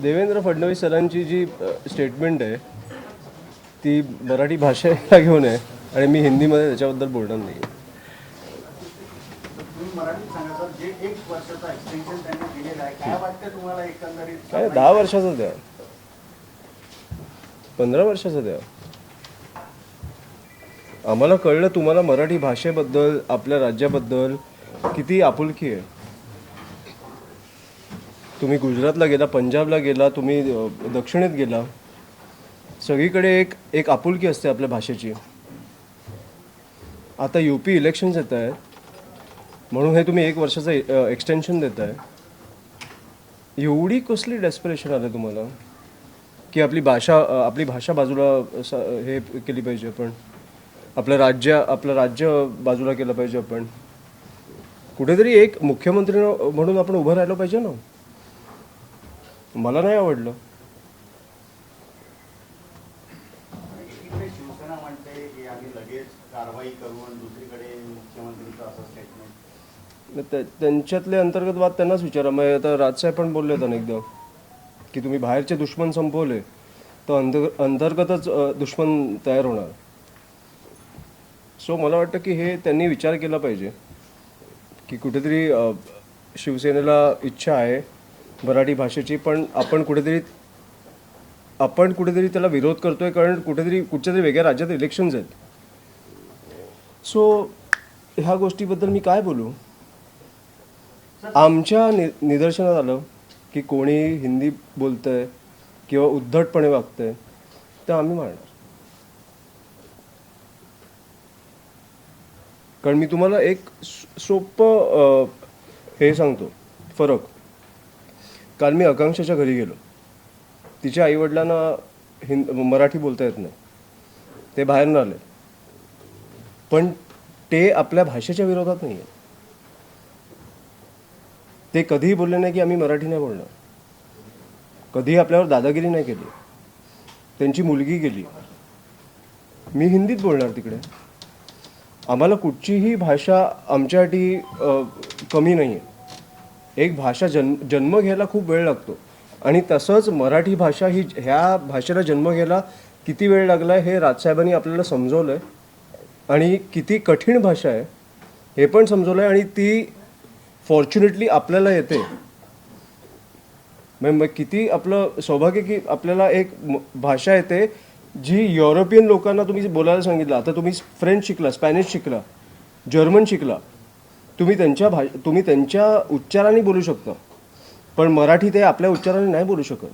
देवेंद्र फडणवीस सरांची जी स्टेटमेंट आहे ती मराठी भाषेला घेऊन आहे आणि मी हिंदीमध्ये त्याच्याबद्दल बोलणार नाही. काय 10 वर्षाचं द्या, 15 वर्षाचं द्या. आम्हाला कळलं तुम्हाला मराठी भाषेबद्दल, आपल्या राज्याबद्दल किती आपुलकी आहे. तुम्ही गुजरातला गेला, पंजाबला गेला, तुम्ही दक्षिणेत गेला, सगळीकडे एक आपुलकी असते आपल्या भाषेची. आता UP इलेक्शन्स येत आहेत म्हणून हे तुम्ही 1 वर्षाचं एक्सटेन्शन देत आहे. एवढी कसली डेस्परेशन आलं तुम्हाला की आपली भाषा बाजूला हे केली पाहिजे आपण, आपलं राज्य बाजूला केलं पाहिजे आपण. कुठेतरी एक मुख्यमंत्री म्हणून आपण उभं राहिलं पाहिजे ना. मला नाही आवडलं. शिवसेना म्हणते की आम्ही लगेच कारवाई करू आणि दुसरीकडे मुख्यमंत्रीचं असं स्टेटमेंट. त्यांच्यातले अंतर्गत वाद त्यांनाच विचारा. मग आता राजसाहेब पण बोलले होते एकदा की तुम्ही बाहेरचे दुश्मन संपवले तर अंतर्गतच दुश्मन तयार होणार. सो मला वाटतं की हे त्यांनी विचार केला पाहिजे की कुठेतरी शिवसेनेला इच्छा आहे मराठी भाषेची, पण आपण कुठेतरी त्याला विरोध करतोय कारण कुठच्या तरी वेगळ्या राज्यात इलेक्शन्स आहेत. सो ह्या गोष्टीबद्दल मी काय बोलू. आमच्या निदर्शनात आलं की कोणी हिंदी बोलतंय किंवा उद्धटपणे वागतंय तर आम्ही मारणार. कारण मी तुम्हाला एक सोपं हे सांगतो फरक. काल मी आकांक्षाच्या घरी गेलो. तिच्या आईवडिलांना मराठी बोलता येत नाही, ते बाहेरनं आले, पण ते आपल्या भाषेच्या विरोधात नाही आहे. ते कधीही बोलले नाही की आम्ही मराठी नाही बोलणार, कधीही आपल्यावर दादागिरी नाही केली. त्यांची मुलगी गेली, मी हिंदीत बोलणार तिकडे. आम्हाला कुठचीही भाषा आमच्यासाठी कमी नाही आहे. एक भाषा जन्म घ्यायला खूप वेळ लागतो आणि तसंच मराठी भाषा ही ह्या भाषेला जन्म घ्यायला किती वेळ लागला आहे हे राजसाहेबांनी आपल्याला समजवलं आहे. आणि किती कठीण भाषा आहे हे पण समजवलं आहे आणि ती फॉर्च्युनेटली आपल्याला येते. मग किती आपलं सौभाग्य की आपल्याला एक भाषा येते जी युरोपियन लोकांना तुम्ही बोलायला सांगितलं. आता तुम्ही फ्रेंच शिकला, स्पॅनिश शिकला, जर्मन शिकला, तुम्ही त्यांच्या उच्चाराने बोलू शकता, पण मराठी ते आपल्या उच्चाराने नाही बोलू शकत.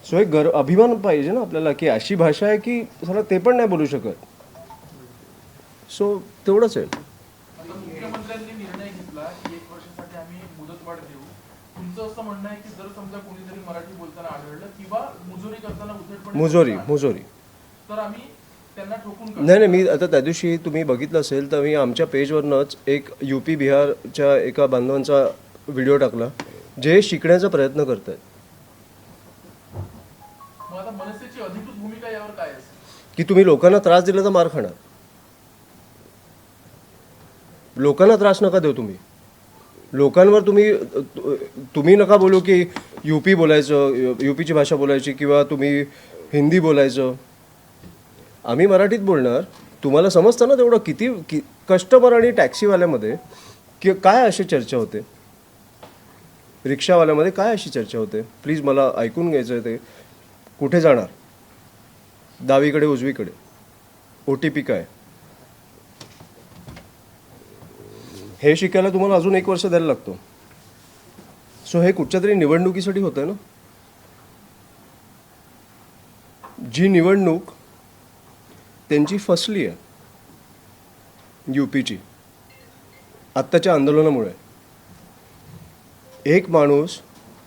सो एक अभिमान पाहिजे ना आपल्याला की अशी भाषा आहे की सर ते पण नाही बोलू शकत. सो तेवढंच आहे. मुख्यमंत्र्यांनी निर्णय घेतला की 1 वर्षासाठी आम्ही मुदतवाढ देऊ. तुमचं असं म्हणणं आहे की जर समजा कोणीतरी मराठी बोलताना आढळलं किंवा मुजोरी करताना उद्धटपणे मुजोरी तर आम्ही त्यांना ठोकून नाही. मी आता त्या दिवशी तुम्ही बघितलं असेल तर मी आमच्या पेजवरनंच एक UP बिहारच्या एका बांधवांचा व्हिडिओ टाकला जे शिकण्याचा प्रयत्न करत आहेत. मग आता मनसेची अधिकृत भूमिका यावर काय असेल की तुम्ही लोकांना त्रास दिला तर मार खाणार. लोकांना त्रास नका देऊ. तुम्ही लोकांवर तुम्ही नका बोलू की UP बोलायचं, UPची भाषा बोलायची किंवा तुम्ही हिंदी बोलायचं. आम्ही मराठीत बोलणार. तुम्हाला समजतं ना तेवढं किती कस्टमर आणि टॅक्सीवाल्यामध्ये काय अशी चर्चा होते, रिक्षावाल्यामध्ये काय अशी चर्चा होते. प्लीज मला ऐकून घ्यायचं आहे. ते कुठे जाणार, डावीकडे उजवीकडे, OTP काय, हे शिकायला तुम्हाला अजून 1 वर्ष द्यायला लागतो. सो हे कुठच्या तरी निवडणुकीसाठी होतं आहे ना. जी निवडणूक त्यांची फसली आहे UPची आत्ताच्या आंदोलनामुळे. एक माणूस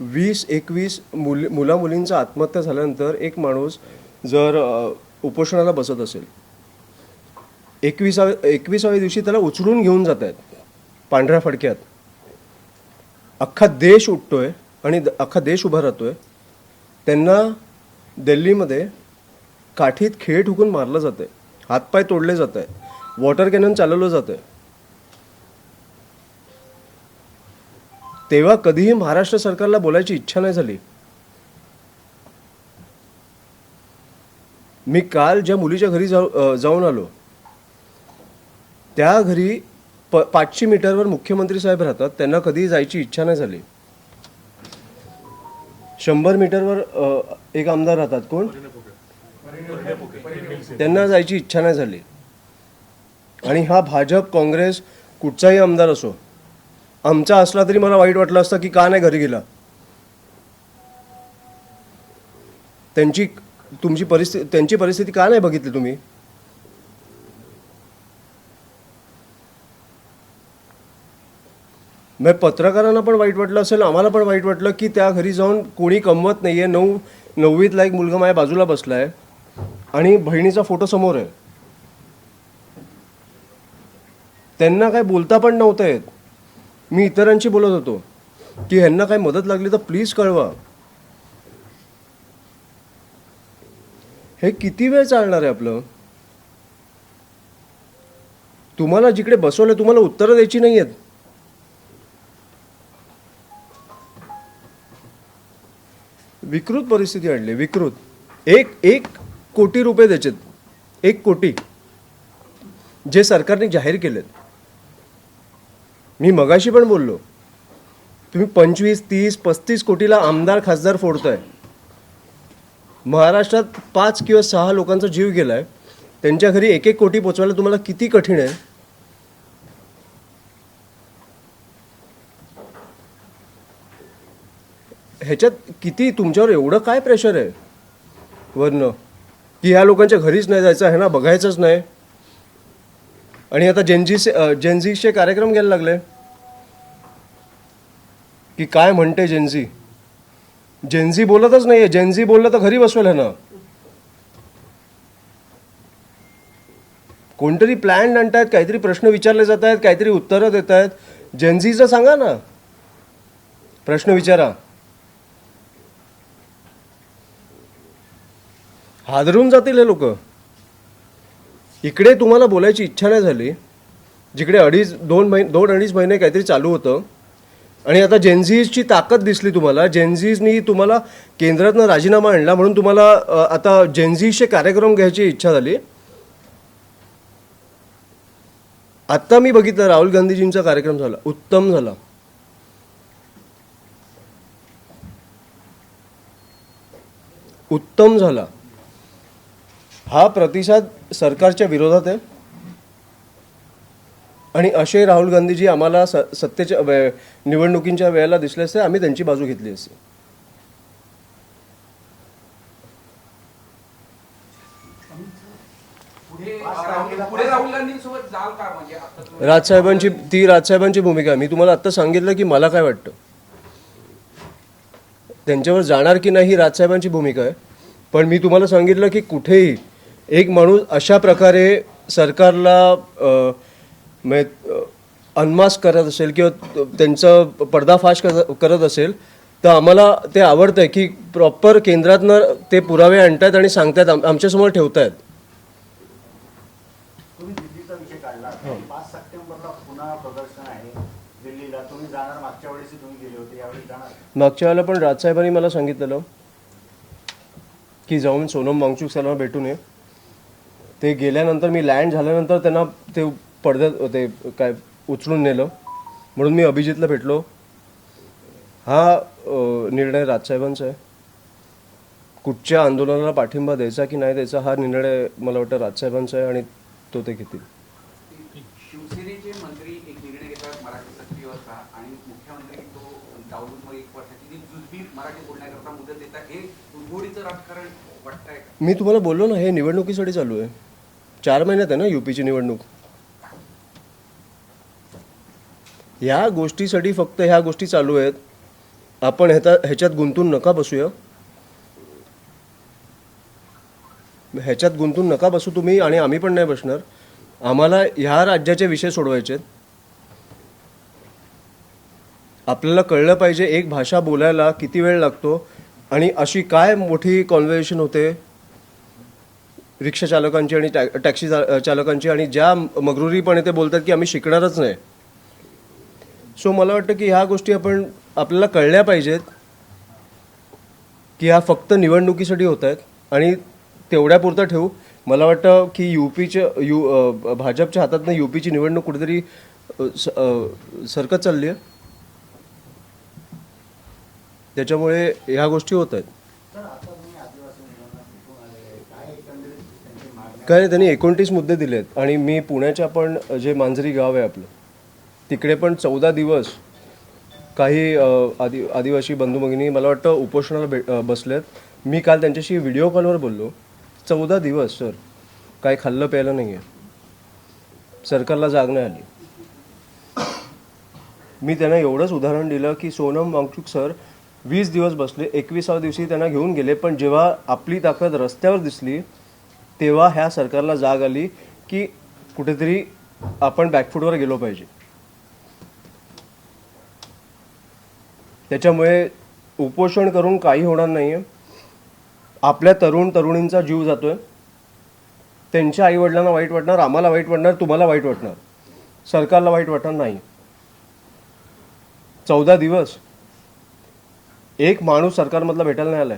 20-21 मुलामुलींचा आत्महत्या झाल्यानंतर एक माणूस जर उपोषणाला बसत असेल, 21व्या दिवशी त्याला उचलून घेऊन जात आहेत पांढऱ्या फडक्यात. अख्खा देश उठतोय आणि अख्खा देश उभा राहतोय. त्यांना दिल्लीमध्ये काठीत खेळ ठोकून मारलं जातं आहे, हातपाय तोडले जात आहेत, वॉटर कॅनन चालवलं जातं आहे. तेव्हा कधीही महाराष्ट्र सरकारला बोलायची इच्छा नाही झाली. मी काल ज्या मुलीच्या घरी जाऊन आलो, त्या घरी 500 मीटरवर मुख्यमंत्री साहेब राहतात, त्यांना कधीही जायची इच्छा नाही झाली. 100 मीटरवर एक आमदार राहतात, कोण, त्यांना जायची इच्छा नाही झाली. आणि हा भाजप काँग्रेस कुठचाही आमदार असो, आमचा असला तरी मला वाईट वाटलं असतं की का नाही घरी गेला. त्यांची परिस्थिती का नाही बघितली तुम्ही. मग पत्रकारांना पण वाईट वाटलं असेल, आम्हाला पण वाईट वाटलं की त्या घरी जाऊन कोणी कमवत नाहीये. 9वीतला एक मुलगा माझ्या बाजूला बसलाय आणि बहिणीचा फोटो समोर आहे. त्यांना काय बोलता पण नव्हतं येत. मी इतरांशी बोलत होतो की ह्यांना काय मदत लागली तर प्लीज कळवा. हे किती वेळ चालणार आहे आपलं. तुम्हाला जिकडे बसवलं तुम्हाला उत्तरं द्यायची नाही आहेत. विकृत परिस्थिती आणली, विकृत. एक कोटी रुपये द्यायचेत, 1 कोटी, जे सरकारने जाहीर केलेत. मी मगाशी पण बोललो, तुम्ही 25, 30, 35 कोटीला आमदार खासदार फोडताय. महाराष्ट्रात 5 किंवा 6 लोकांचा जीव गेलाय, त्यांच्या घरी 1 कोटी पोचवायला तुम्हाला किती कठीण आहे. ह्याच्यात किती तुमच्यावर एवढं काय प्रेशर आहे वरनं की ह्या लोकांच्या घरीच नाही जायचं, ह्यांना बघायचंच नाही. आणि आता जेनझीचे कार्यक्रम घ्यायला लागले की काय म्हणते जेनझी बोलतच नाहीये. जेनझी बोललं तर घरी बसवेल ह्यांना. कोणतरी प्लॅन आणतायत, काहीतरी प्रश्न विचारले जात आहेत, काहीतरी उत्तरं देत आहेत. जेनझीचं सांगा ना, प्रश्न विचारा. हादरून जातील हे लोक. इकडे तुम्हाला बोलायची इच्छा नाही झाली, जिकडे 2-2.5 महिने काहीतरी चालू होतं. आणि आता जेनझीची ताकद दिसली तुम्हाला. जेनझीनी तुम्हाला केंद्रातनं राजीनामा आणला म्हणून तुम्हाला आता जेनझीचे कार्यक्रम घ्यायची इच्छा झाली. आत्ता मी बघितलं राहुल गांधीजींचा कार्यक्रम झाला, उत्तम झाला. उत्तम झाला. हा प्रतिसाद सरकारच्या विरोधात आहे. आणि असे राहुल गांधीजी आम्हाला सत्तेच्या निवडणुकींच्या वेळेला दिसले असते, आम्ही त्यांची बाजू घेतली असते. राहुल गांधींसोबत जाल का? म्हणजे राजसाहेबांची भूमिका मी तुम्हाला आत्ता सांगितलं की मला काय वाटतं. त्यांच्यावर जाणार की नाही ही राजसाहेबांची भूमिका आहे. पण मी तुम्हाला सांगितलं की कुठेही एक माणूस अशा प्रकारे सरकारला अनमास्क करत असेल किंवा त्यांचं पर्दाफाश करत असेल तर आम्हाला ते आवडतंय की प्रॉपर केंद्रातनं ते पुरावे आणतायत आणि सांगतायत, आमच्यासमोर ठेवतायत. तुम्ही दिल्लीचा विषय काढला, 5 सप्टेंबरला पुन्हा प्रदर्शन आहे दिल्लीला. तुम्ही जाणार, मागच्या वेळेस तुम्ही गेले होते, यावेळी जाणार? मागच्या वेळेला पण राजसाहेबांनी मला सांगितलेलं की जाऊन सोनम वांगचुक सरांना भेटून ये. ते गेल्यानंतर मी लँड झाल्यानंतर त्यांना ते पडद्यात ते काय उचलून नेलं, म्हणून मी अभिजितला भेटलो. हा निर्णय राजसाहेबांचा आहे. कुठच्या आंदोलनाला पाठिंबा द्यायचा की नाही द्यायचा हा निर्णय मला वाटतं राजसाहेबांचा आहे आणि तो ते घेतील. शिवसेनेचे मंत्री एक निर्णय घेतात मराठी सक्तीवरचा आणि मुख्यमंत्री तो डावलून 1 वर्षाची जुजबी मराठी बोलण्याकरता मुदत देतात. हे उघडीचं राजकारण वाटतंय का? मी तुम्हाला बोललो ना, हे निवडणुकीसाठी चालू आहे. 4 महिन्यात आहे ना यूपीची निवडणूक. ह्या गोष्टीसाठी फक्त ह्या गोष्टी चालू आहेत. आपण ह्याच्यात गुंतून नका बसूया. ह्याच्यात गुंतून नका बसू तुम्ही आणि आम्ही पण नाही बसणार. आम्हाला ह्या राज्याचे विषय सोडवायचे आहेत. आपल्याला कळलं पाहिजे एक भाषा बोलायला किती वेळ लागतो आणि अशी काय मोठी कॉन्व्हर्सेशन होते रिक्षा चालकांची आणि टॅक्सी चालकांची, आणि ज्या मगरुरीपणे ते बोलतात की आम्ही शिकणारच नाही. सो मला वाटतं की ह्या गोष्टी आपण आपल्याला कळल्या पाहिजेत की ह्या फक्त निवडणुकीसाठी होत आहेत आणि तेवढ्यापुरतं ठेवू. मला वाटतं की भाजपच्या हातातनं UPची निवडणूक कुठेतरी सरकत चालली आहे. त्याच्यामुळे ह्या गोष्टी होत आहेत. तर आता तुम्ही आदिवासी मुलांना कुठून आले, काय एकंदरीत त्यांची मागणी काय नाही, त्यांनी 29 मुद्दे दिलेत आणि मी पुण्याच्या पण जे मांजरी गाव आहे आपलं तिकडे पण 14 दिवस काही आदिवासी बंधू भगिनी मला वाटतं उपोषणाला बसलेत. मी काल त्यांच्याशी व्हिडिओ कॉलवर बोललो. 14 दिवस सर काय खाल्लं प्यायलं नाही आहे, सरकारला जाग नाही आली. मी त्यांना एवढंच उदाहरण दिलं की सोनम वांगचुक सर 20 दिवस बसले, 21व्या दिवशी त्यांना घेऊन गेले, पण जेव्हा आपली ताकद रस्त्यावर दिसली तेव्हा ह्या सरकारला जाग आली की कुठेतरी आपण बॅकफूटवर गेलो पाहिजे. त्याच्यामुळे उपोषण करून काही होणार नाही आहे. आपल्या तरुणींचा जीव जातोय. त्यांच्या आईवडिलांना वाईट वाटणार, आम्हाला वाईट वाटणार, तुम्हाला वाईट वाटणार, सरकारला वाईट वाटणार नाही. 14 दिवस एक माणूस सरकारमधला भेटायला नाही आलाय.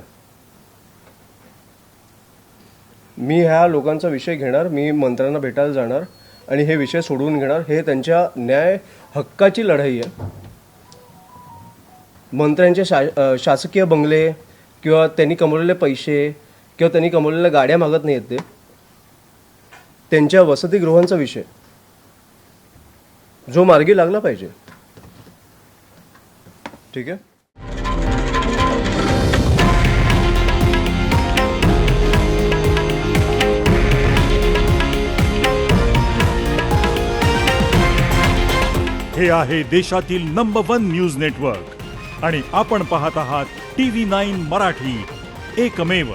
मी ह्या लोकांचा विषय घेणार, मी मंत्र्यांना भेटायला जाणार आणि हे विषय सोडवून घेणार. हे त्यांच्या न्याय हक्काची लढाई आहे. मंत्र्यांचे शासकीय बंगले किंवा त्यांनी कमवलेले पैसे किंवा त्यांनी कमवलेल्या गाड्या मागत नाहीत. ते त्यांच्या वसतिगृहांचा विषय जो मार्गी लागला पाहिजे. ठीक आहे. हे आहे देशातील नंबर 1 न्यूज नेटवर्क आणि आपण पाहत आहात TV9 मराठी, एकमेव.